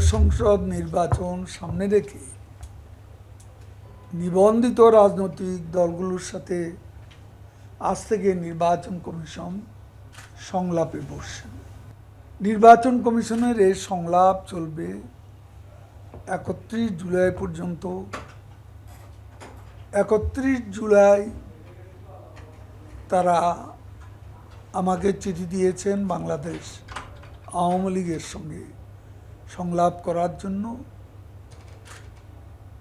সংসদ নির্বাচন সামনে রেখে নিবন্ধিত রাজনৈতিক দলগুলোর সাথে আজ থেকে নির্বাচন কমিশন সংলাপে বসছেন। নির্বাচন কমিশনের এই সংলাপ চলবে 31 জুলাই পর্যন্ত। 31 জুলাই তারা আমাকে চিঠি দিয়েছেন বাংলাদেশ আওয়ামী লীগের সঙ্গে সংলাপ করার জন্য,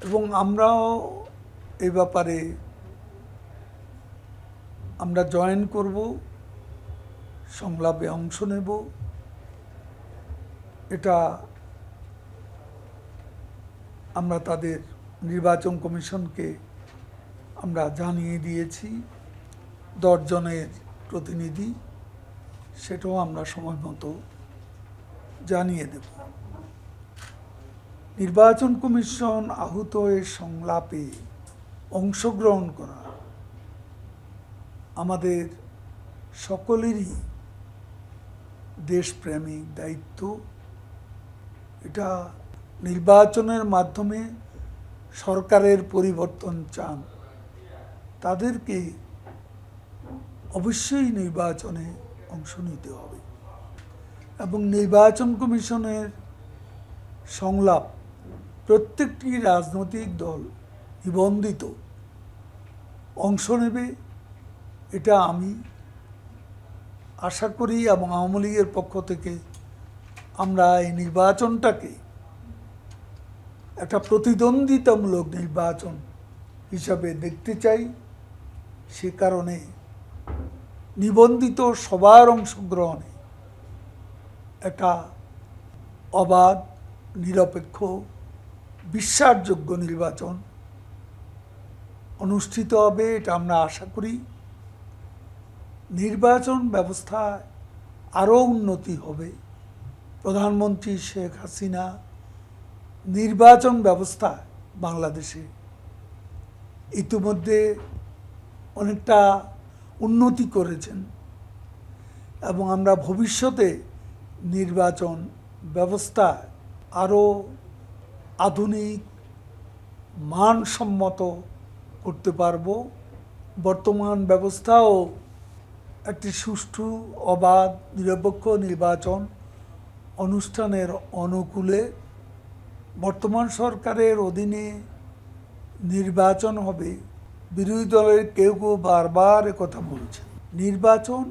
এবং আমরাও এই ব্যাপারে আমরা জয়েন করব, সংলাপে অংশ নেব। এটা আমরা তাদের নির্বাচন কমিশনকে আমরা জানিয়ে দিয়েছি, 10 জনের প্রতিনিধি, সেটাও আমরা সময় মতো জানিয়ে দেব। নির্বাচন কমিশন আহূত এই সংলাপে অংশগ্রহণ করা আমাদের সকলেরই দেশপ্রেমিক দায়িত্ব। এটা নির্বাচনের মাধ্যমে সরকারের পরিবর্তন চান তাদেরকে অবশ্যই নির্বাচনে অংশ নিতে হবে, এবং নির্বাচন কমিশনের সংলাপ প্রত্যেকটি রাজনৈতিক দল নিবন্ধিত অংশ নেবে, এটা আমি আশা করি। এবং আওয়ামী লীগের পক্ষ থেকে আমরা এই নির্বাচনটাকে একটা প্রতিদ্বন্দ্বিতামূলক নির্বাচন হিসাবে দেখতে চাই। সে কারণে নিবন্ধিত সবার অংশগ্রহণে একটা অবাধ, নিরপেক্ষ, বিশ্বাসযোগ্য নির্বাচন অনুষ্ঠিত হবে, এটা আমরা আশা করি। নির্বাচন ব্যবস্থায় আরও উন্নতি হবে। প্রধানমন্ত্রী শেখ হাসিনা নির্বাচন ব্যবস্থা বাংলাদেশে ইতিমধ্যে অনেকটা উন্নতি করেছেন, এবং আমরা ভবিষ্যতে নির্বাচন ব্যবস্থা আরও আধুনিক, মানসম্মত করতে পারব। বর্তমান ব্যবস্থাও একটি সুষ্ঠু, অবাধ, নিরপেক্ষ নির্বাচন অনুষ্ঠানের অনুকূলে। বর্তমান সরকারের অধীনে নির্বাচন হবে, বিরোধী দলের কেউ কেউ বারবার একথা বলছে। নির্বাচন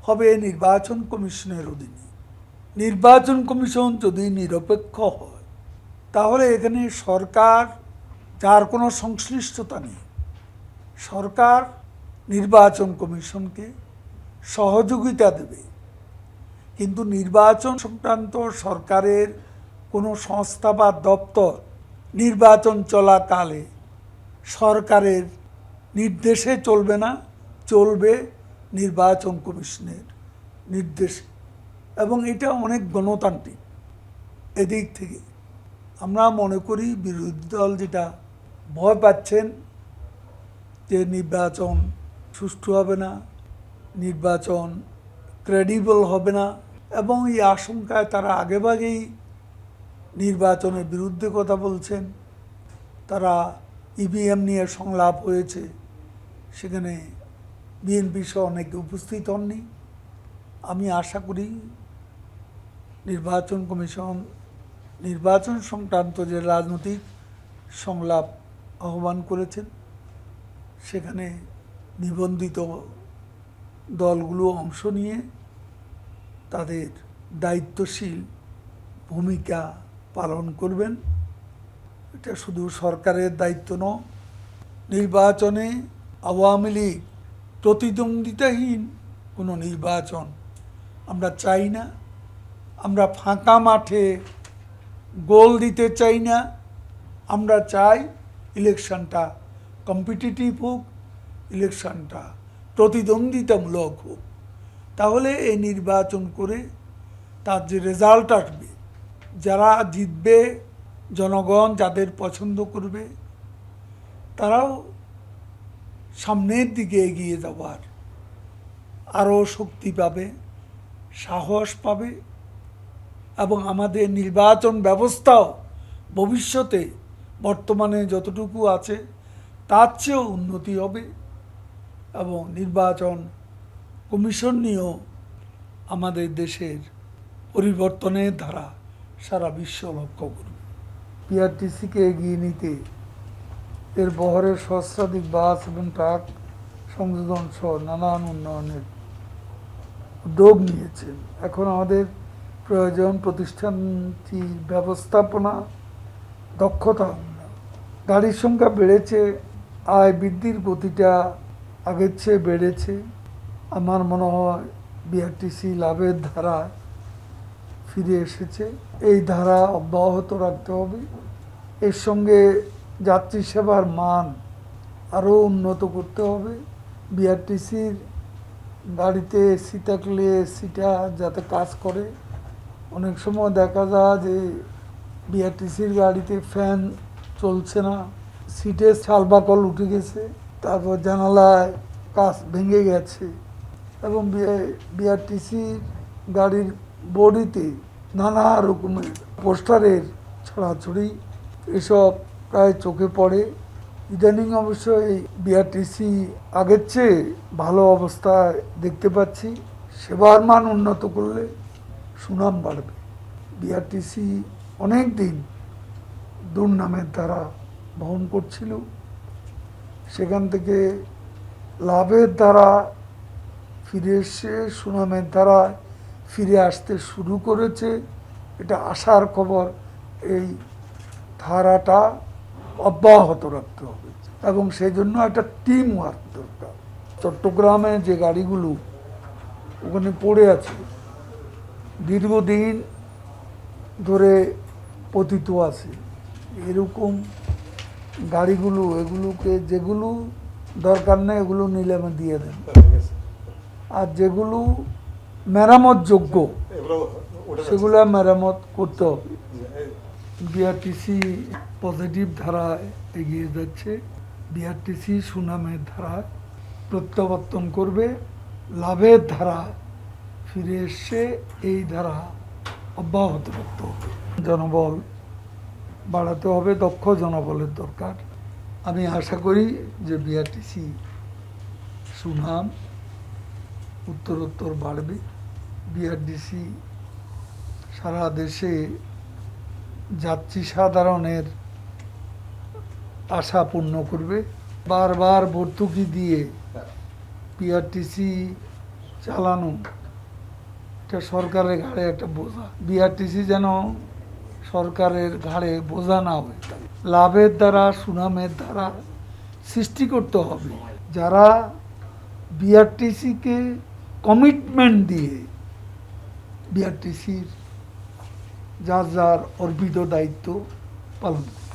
হবে নির্বাচন কমিশনের অধীনে। নির্বাচন কমিশন যদি নিরপেক্ষ হয়, তাহলে এখানে সরকার, যার কোনো সংশ্লিষ্টতা নেই, সরকার নির্বাচন কমিশনকে সহযোগিতা দেবে। কিন্তু নির্বাচন সংক্রান্ত সরকারের কোনো সংস্থা বা দপ্তর নির্বাচন চলাকালে সরকারের নির্দেশে চলবে না, চলবে নির্বাচন কমিশনের নির্দেশে। এবং এটা অনেক গণতান্ত্রিক। এদিক থেকে আমরা মনে করি বিরোধী দল যেটা ভয় পাচ্ছেন যে নির্বাচন সুষ্ঠু হবে না, নির্বাচন ক্রেডিবল হবে না, এবং এই আশঙ্কায় তারা আগেভাগেই নির্বাচনের বিরুদ্ধে কথা বলছেন। তারা ইভিএম নিয়ে সংলাপ হয়েছে, সেখানে বিএনপি সহ অনেকে উপস্থিত হননি। আমি আশা করি নির্বাচন কমিশন নির্বাচন সংক্রান্ত যে রাজনৈতিক সংলাপ আহ্বান করেছেন, সেখানে নিবন্ধিত দলগুলো অংশ নিয়ে তাদের দায়িত্বশীল ভূমিকা পালন করবেন। এটা শুধু সরকারের দায়িত্ব নয়। নির্বাচনে আওয়ামী লীগ প্রতিদ্বন্দ্বিতাহীন কোনো নির্বাচন আমরা চাই না। আমরা ফাঁকা মাঠে গোল দিতে চাই না। আমরা চাই ইলেকশনটা কম্পিটিটিভ হোক, ইলেকশনটা প্রতিদ্বন্দ্বিতামূলক হোক। তাহলে এই নির্বাচন করে তার যে রেজাল্ট আসবে, যারা জিতবে, জনগণ যাদের পছন্দ করবে, তারাও সামনের দিকে এগিয়ে যাওয়ার আরও শক্তি পাবে, সাহস পাবে, এবং আমাদের নির্বাচন ব্যবস্থাও ভবিষ্যতে বর্তমানে যতটুকু আছে তার চেয়েও উন্নতি হবে এবং নির্বাচন কমিশন নিয়েও আমাদের দেশের পরিবর্তনের ধারা সারা বিশ্ব লক্ষ্য করবে। পিআরটিসিকে এগিয়ে নিতে এর বহরের সহস্রাধিক বাস এবং ট্রাক সংযোজন সহ নানান উন্নয়নের উদ্যোগ নিয়েছেন। এখন আমাদের প্রয়োজন প্রতিষ্ঠানটির ব্যবস্থাপনা দক্ষতা উন্নয়ন। গাড়ির সংখ্যা বেড়েছে, আয় বৃদ্ধির গতিটা আগের চেয়ে বেড়েছে। আমার মনে হয় বিআরটিসি লাভের ধারা ফিরে এসেছে। এই ধারা অব্যাহত রাখতে হবে। এর সঙ্গে যাত্রী সেবার মান আরও উন্নত করতে হবে। বিআরটিসির গাড়িতে এসি থাকলে এসিটা যাতে কাজ করে। অনেক সময় দেখা যায় যে বিআরটিসির গাড়িতে ফ্যান চলছে না, সিটের চালবাকল উঠে গেছে, তারপর জানালায় কাঁচ ভেঙে গেছে এবং বিআরটিসির গাড়ির বডিতে নানা রকমের পোস্টারের ছড়াছড়ি, এসব প্রায় চোখে পড়ে। ইদানিং অবশ্য এই বিআরটিসি আগের চেয়ে ভালো অবস্থায় দেখতে পাচ্ছি। সেবার মান উন্নত করলে সুনাম বাড়বে। বিআরটিসি অনেক দিন দুর্নামের দ্বারা বহন করছিল, সেখান থেকে লাভের দ্বারা ফিরে এসে সুনামের দ্বারা ফিরে আসতে শুরু করেছে। এটা আশার খবর। এই ধারাটা অব্যাহত রাখতে হবে এবং সেই জন্য একটা টিম ওয়ার্ক দরকার। চট্টগ্রামে যে গাড়িগুলো ওখানে পড়ে আছে, দীর্ঘদিন ধরে পতিত আছে, এরকম গাড়িগুলো এগুলোকে যেগুলো দরকার নেই এগুলো নিলামে দিয়ে দেন, আর যেগুলো মেরামতযোগ্য সেগুলো মেরামত করতে হবে। বিআরটিসি পজিটিভ ধারায় এগিয়ে যাচ্ছে। বিআরটিসি সুনামের ধারায় প্রত্যাবর্তন করবে। লাভের ধারা ফিরে এসে এই ধারা অব্যাহত রাখতে হবে। জনবল বাড়াতে হবে, দক্ষ জনবলের দরকার। আমি আশা করি যে বিআরটিসি সুনাম উত্তরোত্তর বাড়বে। বিআরটিসি সারা দেশে যাত্রী সাধারণের আশা পূর্ণ করবে। বারবার ভর্তুকি দিয়ে বিআরটিসি চালানো এটা সরকারের ঘাড়ে একটা বোঝা। বিআরটিসি যেন সরকারের ঘাড়ে বোঝা না হয়ে থাকে। লাভের দ্বারা সুনামের দ্বারা সৃষ্টি করতে হবে। যারা বিআরটিসিকে কমিটমেন্ট দিয়ে বিআরটিসির যার যার অর্পিত দায়িত্ব পালন করে।